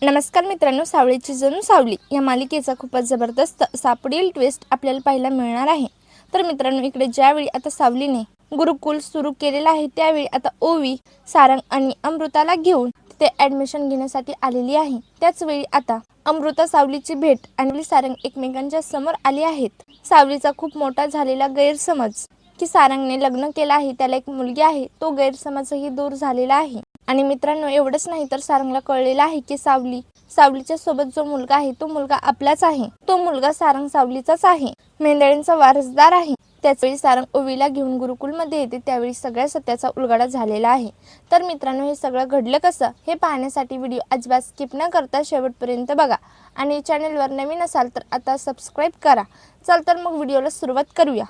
नमस्कार मित्रांनो, सावळीची जणू सावली या मालिकेचा खूपच जबरदस्त असा पुढील ट्विस्ट आपल्याला पाहायला मिळणार आहे। तर मित्रांनो, इकडे ज्यावेळी आता सावलीने गुरुकुल सुरू केलेला आहे त्यावेळी आता ओवी सारंग आणि अमृताला घेऊन तिथे ॲडमिशन घेण्यासाठी आलेली आहे। त्याच वेळी आता अमृता सावलीची भेट आणि सारंग एकमेकांच्या समोर आले आहेत। सावलीचा खूप मोठा झालेला गैरसमज की सारंगने लग्न केलं आहे, त्याला एक मुलगी आहे, तो गैरसमजही दूर झालेला आहे। आणि मित्रांनो, एवढंच नाही तर सारंगला कळलेलं आहे की सावलीच्या सोबत जो मुलगा आहे तो मुलगा आपलाच आहे, तो मुलगा सारंग सावलीचाच आहे, मेंढळ्यांचा वारसदार आहे। त्याचवेळी सारंग ओवीला घेऊन गुरुकुलमध्ये येते त्यावेळी सगळ्या सत्याचा उलगडा झालेला आहे। तर मित्रांनो, हे सगळं घडलं कसं हे पाहण्यासाठी व्हिडिओ अजिबात स्किप न करता शेवटपर्यंत बघा आणि चॅनलवर नवीन असाल तर आता सबस्क्राईब करा। चल तर मग व्हिडिओला सुरुवात करूया।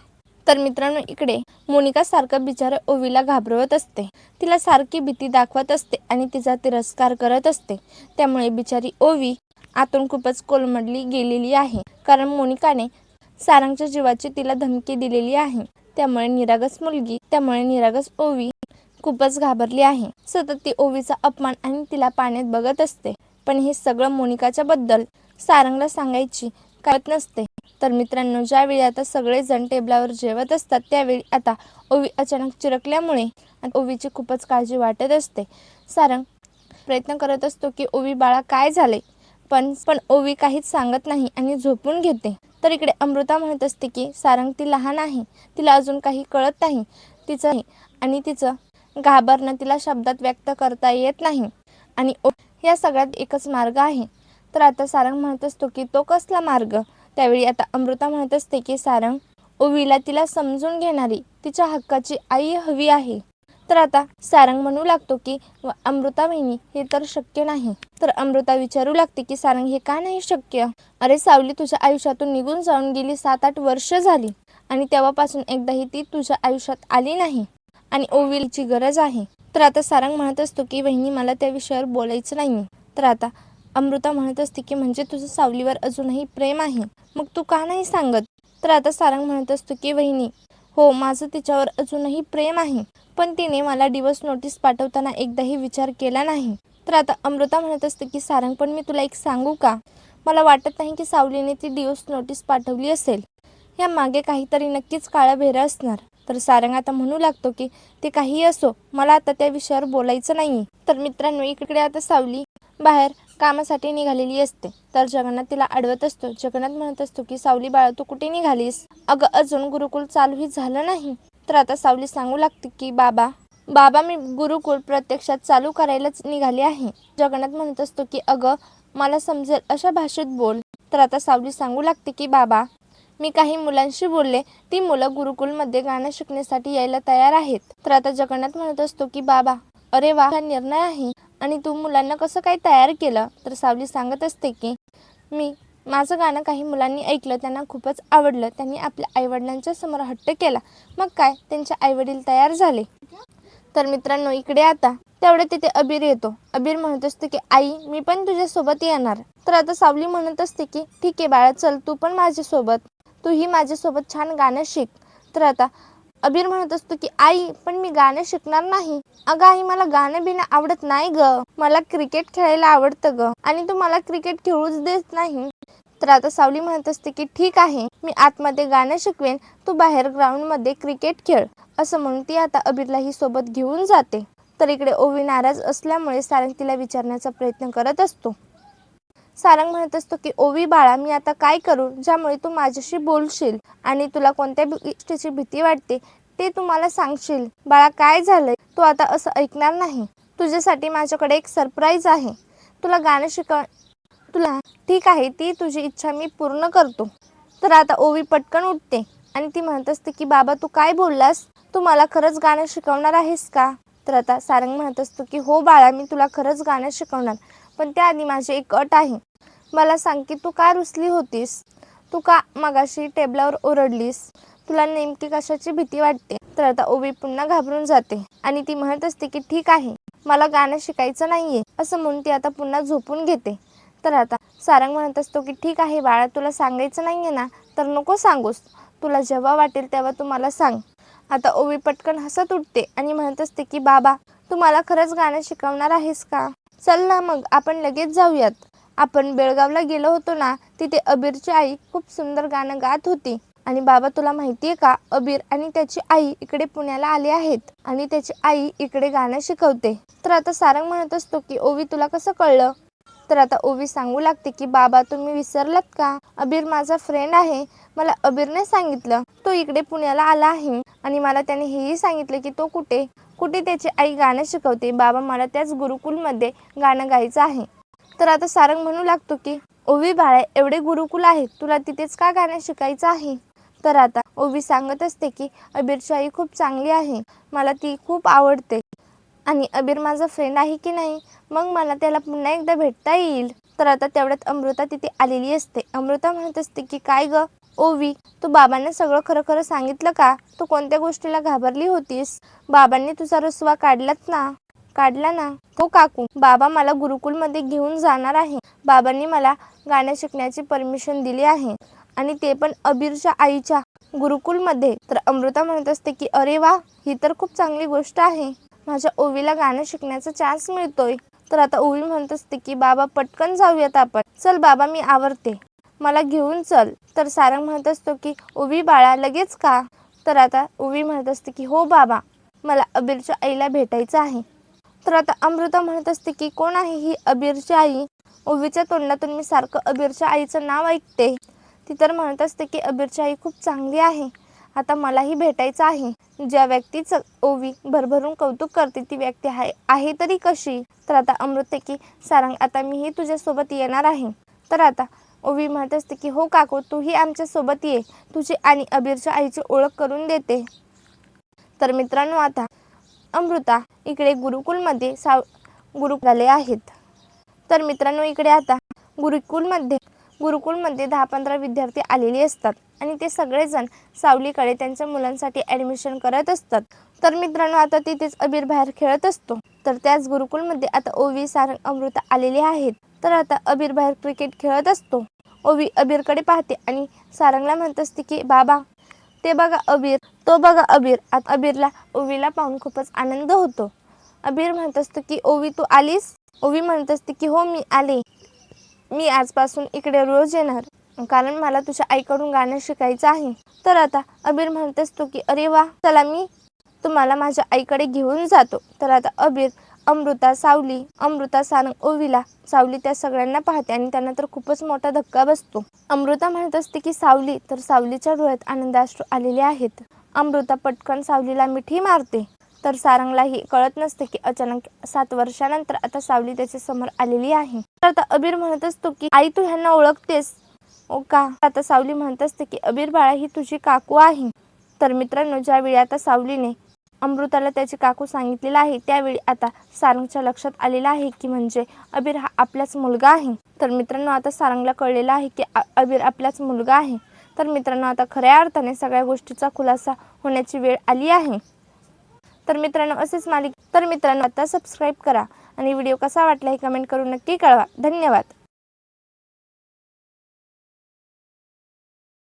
तर मित्रांनो, इकडे मोनिका सारखं बिचारा ओवीला घाबरवत असते, तिला सारखी भीती दाखवत असते आणि तिचा तिरस्कार करत असते। त्यामुळे बिचारी ओवी आतून खूपच कोलमडली गेलेली आहे, कारण मोनिकाने सारंगच्या जीवाची तिला धमकी दिलेली आहे। त्यामुळे निरागस ओवी खूपच घाबरली आहे। सतत ती ओवीचा अपमान आणि तिला पाण्यात बघत असते, पण हे सगळं मोनिकाच्या बद्दल सारंगला सांगायची कळत नसते। तर मित्रांनो, ज्यावेळी आता सगळेजण टेबलावर जेवत असतात त्यावेळी आता ओवी अचानक चिरकल्यामुळे ओवीची खूपच काळजी वाटत असते। सारंग प्रयत्न करत असतो की ओवी बाळा काय झाले, पण ओवी काहीच सांगत नाही आणि झोपून घेते। तर इकडे अमृता म्हणत असते की सारंग ती लहान आहे, तिला अजून काही कळत नाही, तिचं घाबरणं तिला शब्दात व्यक्त करता येत नाही आणि या सगळ्यात एकच मार्ग आहे। तर आता सारंग म्हणत असतो की तो कसला मार्ग? त्यावेळी आता अमृता म्हणत असते की सारंग, ओवीला तिला समजून घेणारी तिच्या हक्काची आई हवी आहे। तर आता सारंग म्हणू लागतो की अमृता वहिनी, हे तर शक्य नाही। तर अमृता विचारू लागते की सारंग, हे का नाही शक्य? अरे सावली तुझ्या आयुष्यातून निघून जाऊन गेली 7-8 वर्ष झाली आणि तेव्हापासून एकदाही ती तुझ्या आयुष्यात आली नाही आणि ओवीची गरज आहे। तर आता सारंग म्हणत असतो की वहिनी, मला त्या विषयावर बोलायचं नाही। तर आता अमृता म्हणत असते की म्हणजे तुझं सावलीवर अजूनही प्रेम आहे, मग तू का नाही सांगत? तर आता सारंग म्हणत असतो की वहिनी, हो, माझं तिच्यावर अजूनही प्रेम आहे, पण तिने मला डिवोर्स नोटीस पाठवताना एकदाही विचार केला नाही। तर आता अमृता म्हणत असते की सारंग, पण मी तुला एक सांगू का, मला वाटत नाही की सावलीने ती डिवोर्स नोटीस पाठवली असेल, या मागे काहीतरी नक्कीच काळाबेरा असणार। तर सारंग आता म्हणू लागतो की ते काही असो, मला आता त्या विषयावर बोलायचं नाही। तर मित्रांनो, इकडे आता सावली बाहेर कामासाठी निघालेली असते, तर जगन्नाथ तिला अडवत असतो। जगन्नाथ म्हणत असतो की सावली बाळा, तू कुठे निघालीस? अगं, अजून गुरुकुल चालूही झालं नाही। तर आता सावली सांगू लागते की बाबा मी गुरुकुल प्रत्यक्षात चालू करायलाच निघाली आहे। जगन्नाथ म्हणत असतो की अगं, मला समजेल अशा भाषेत बोल। तर आता सावली सांगू लागते की बाबा, मी काही मुलांशी बोलले, ती मुलं गुरुकुलमध्ये गाणं शिकण्यासाठी यायला तयार आहेत। तर आता जगन्नाथ म्हणत असतो की बाबा, अरे वा, हा निर्णय आहे आणि तू मुलांना कसं काय तयार केलं? तर सावली सांगत असते की माझं गाणं काही मुलांनी ऐकलं, त्यांना खूपच आवडलं, त्यांनी आपल्या आईवडिलांच्या समोर हट्ट केला, मग काय, त्यांचे आईवडील तयार झाले। तर मित्रांनो, इकडे आता तेवढे तिथे अबीर येतो। अबीर म्हणत असते की आई, मी पण तुझ्यासोबत येणार। तर आता सावली म्हणत असते की ठीक आहे बाळा, चल तू पण माझ्यासोबत, तूही माझ्यासोबत छान गाणं शिक। तर आता अबीर म्हणत असतो की आई, पण मी गाणं शिकणार नाही। अगं आई, मला गाणं बिणं आवडत नाही ग, मला क्रिकेट खेळायला आवडतं ग, आणि तू मला क्रिकेट खेळूच देत नाही। तर आता सावली म्हणत असते की ठीक आहे, मी आतमध्ये गाणं शिकवेन, तू बाहेर ग्राउंडमध्ये क्रिकेट खेळ, असं म्हणून ती आता अबीरलाही सोबत घेऊन जाते। तर इकडे ओवी नाराज असल्यामुळे सारंग तिला विचारण्याचा प्रयत्न करत असतो। सारंग म्हणत असतो की ओवी बाळा, मी आता काय करू ज्यामुळे तू माझ्याशी बोलशील आणि तुला कोणत्या गोष्टीची भीती वाटते ते तू मला सांगशील? बाळा, काय झालंय? तू आता असं ऐकणार नाही, तुझ्यासाठी माझ्याकडे एक सरप्राईज आहे, तुला गाणं तुला ठीक आहे, ती तुझी इच्छा मी पूर्ण करतो। तर आता ओवी पटकन उठते आणि ती म्हणत असते की बाबा, तू काय बोललास? तू मला खरंच गाणं शिकवणार आहेस का? तर आता सारंग म्हणत असतो की हो बाळा, मी तुला खरंच गाणं शिकवणार, पण त्याआधी माझी एक अट आहे। मला सांग की तू का रुसली होतीस? तू का मगाशी टेबलावर ओरडलीस? तुला नेमकी कशाची भीती वाटते? तर आता ओवी पुन्हा घाबरून जाते आणि ती म्हणत असते की ठीक आहे, मला गाणं शिकायचं नाहीये, असं म्हणून ती आता पुन्हा झोपून घेते। तर आता सारंग म्हणत असतो की ठीक आहे बाळा, तुला सांगायचं नाहीये ना, तर नको सांगूस, तुला जेव्हा वाटेल तेव्हा तू मला सांग। आता ओवी पटकन हसत उठते आणि म्हणत असते की बाबा, तू मला खरंच गाणं शिकवणार आहेस का? चल ना मग आपण लगेच जाऊयात. आपण बेळगावला गेलो होतो ना, तिथे अबीरची आई खूप सुंदर गाणं गात होती. आणि बाबा तुला माहितीये का, अबीर आणि त्याची आई इकडे पुण्याला आले आहेत आणि त्याची आई इकडे गाणं शिकवते. तर आता सारंग म्हणत असतो की ओवी तुला कसं कळलं? तर आता ओवी सांगू लागते की बाबा तुम्ही विसरलात का, अबीर माझा फ्रेंड आहे. मला अबीरने सांगितलं तो इकडे पुण्याला आला आहे आणि मला त्याने हेही सांगितलं की तो कुठे कुठे त्याची आई गाणं शिकवते. बाबा मला त्याच गुरुकुलमध्ये गाणं गायचं आहे. तर आता सारंग म्हणू लागतो की ओवी बाळा एवढे गुरुकुल आहेत, तुला तिथेच का गाणं शिकायचं आहे? तर आता ओवी सांगत असते की अबीरची आई खूप चांगली आहे, मला ती खूप आवडते आणि अबीर माझा फ्रेंड आहे की नाही, मग मला त्याला पुन्हा एकदा भेटता येईल. तर आता तेवढ्यात अमृता तिथे आलेली असते. अमृता म्हणत असते की काय ग ओवी, तू बाबांना सगळं खरं खरं सांगितलं का? तू कोणत्या गोष्टीला घाबरली होतीस? बाबांनी तुझा रुसवा काढला ना? हो काकू, बाबा मला गुरुकुलमध्ये घेऊन जाणार आहे. बाबांनी मला गाणं शिकण्याची परमिशन दिली आहे आणि ते पण अबीरच्या आईच्या गुरुकुलमध्ये. तर अमृता म्हणत असते की अरे वा, ही तर खूप चांगली गोष्ट आहे, माझ्या ओवीला गाणं शिकण्याचा चान्स मिळतोय. तर आता ओवी म्हणत असते की बाबा पटकन जाऊयात आपण. चल बाबा मी आवरते, मला घेऊन चल. तर सारंग म्हणत असतो की ओवी बाळा लगेच का? तर आता ओवी म्हणत असते की हो बाबा, मला अबीरच्या आईला भेटायचं आहे. तर आता अमृता म्हणत असते की कोण आहे ही अबीरची आई? ओवीच्या तोंडातून मी सारखं अबीरच्या आईचं नाव ऐकते. ती तर म्हणत असते की अबीरची आई खूप चांगली आहे, आता मलाही भेटायचं आहे. ज्या व्यक्तीचं ओवी भरभरून कौतुक करते ती व्यक्ती आहे तरी कशी? तर आता अमृते की सारंग आता मीही तुझ्यासोबत येणार आहे. तर आता ओवी म्हणत असते की हो काकू, तूही आमच्यासोबत ये, तुझी आणि अबीरच्या आईची ओळख करून देते. तर मित्रांनो आता अमृता इकडे गुरुकुलमध्ये गुरु झाले आहेत. तर मित्रांनो इकडे आता गुरुकुलमध्ये 10-15 विद्यार्थी आलेले असतात आणि ते सगळेजण सावलीकडे त्यांच्या मुलांसाठी ॲडमिशन करत असतात. तर मित्रांनो आता तिथेच अबीर बाहेर खेळत असतो. तर त्याच गुरुकुलमध्ये आता ओवी, सारंग, अमृता आलेले आहेत. तर आता अबीर बाहेर क्रिकेट खेळत असतो. ओवी अबीरकडे पाहते आणि सारंगला म्हणत असते की बाबा ते बघा अबीर, तो बघा अबीर. आता अबीरला ओवीला पाहून खूपच आनंद होतो. अबीर म्हणत असतो की ओवी तू आलीस? ओवी म्हणत असते की हो मी आले, मी आजपासून इकडे रोज येणार, कारण मला तुझ्या आईकडून गाणं शिकायचं आहे. तर आता अबीर म्हणत असतो की अरे वा, चला मी तुम्हाला माझ्या आईकडे घेऊन जातो. तर आता अबीर, अमृता, सारंग, ओवीला, सावली त्या सगळ्यांना पाहते आणि त्यांना तर खूपच मोठा धक्का बसतो. अमृता म्हणत असते की सावली, तर सावलीच्या डोळ्यात आनंदाश्रू आलेले आहेत. अमृता पटकन सावलीला मिठी मारते. तर सारंगलाही कळत नसते की अचानक 7 वर्षानंतर आता सावली त्याच्या समोर आलेली आहे. तर आता अबीर म्हणत असतो की आई तू ह्यांना ओळखतेस ओ का? आता सावली म्हणत असते की अबीर बाळा ही तुझी काकू आहे. तर मित्रांनो ज्यावेळी आता सावलीने अमृताला त्याची काकू सांगितलेलं आहे, त्यावेळी आता सारंगच्या लक्षात आलेलं आहे की म्हणजे अबीर हा आपलाच मुलगा आहे. तर मित्रांनो आता सारंगला कळलेलं आहे की अबीर आपलाच मुलगा आहे. तर मित्रांनो आता खऱ्या अर्थाने सगळ्या गोष्टीचा खुलासा होण्याची वेळ आली आहे. तर मित्रांनो आता सबस्क्राईब करा आणि व्हिडिओ कसा वाटला हे कमेंट करून नक्की कळवा. धन्यवाद.